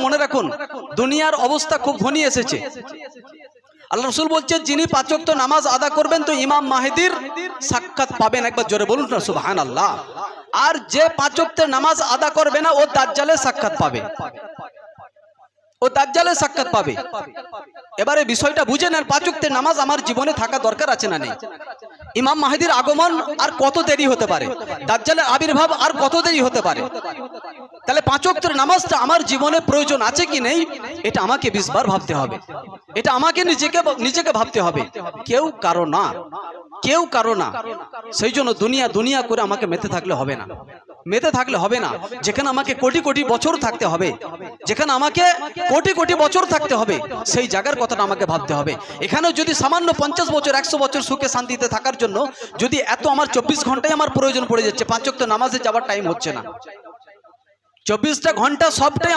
মনে রাখুন, দুনিয়ার অবস্থা খুব ঘনিয়ে এসেছে। আল্লাহ রাসূল বলছেন, যিনি 5 ওয়াক্ত নামাজ আদা করবেন তো ইমাম মাহদির সাক্ষাৎ পাবেন। একবার জোরে বলুন না সুবহানাল্লাহ। আর যে 5 ওয়াক্তের নামাজ আদা করবে না ও দাজ্জালের সাক্ষাৎ পাবে, ও দাজ্জালের সাক্ষাৎ পাবে। এবারে বিষয়টা বুঝে নেন, 5 ওয়াক্তের নামাজ আমার জীবনে থাকা দরকার আছে না নেই? ইমাম মাহদির আগমন আর কত দেরি হতে পারে, দাজ্জালের আবির্ভাব আর কত দেরি হতে পারে, তাহলে 5 ওয়াক্তের নামাজটা আমার জীবনে প্রয়োজন আছে কি নেই এটা আমাকে 20 বার ভাবতে হবে, এটা আমাকে নিজেকে ভাবতে হবে। কেউ কারো না, কেউ কারো না। সেই জন্য দুনিয়া করে আমাকে মেতে থাকলে হবে না, মেতে থাকলে হবে না। যেখানে আমাকে কোটি কোটি বছর থাকতে হবে, যেখানে আমাকে কোটি কোটি বছর থাকতে হবে, সেই জায়গার কথাটা আমাকে ভাবতে হবে। এখানে যদি সামান্য 50 বছর 100 বছর সুখে শান্তিতে থাকার জন্য যদি এত আমার 24 ঘন্টায় আমার প্রয়োজন পড়ে যাচ্ছে, 5 ওয়াক্ত নামাজে যাওয়ার টাইম হচ্ছে না, 24টা ঘন্টা সবটাই আমার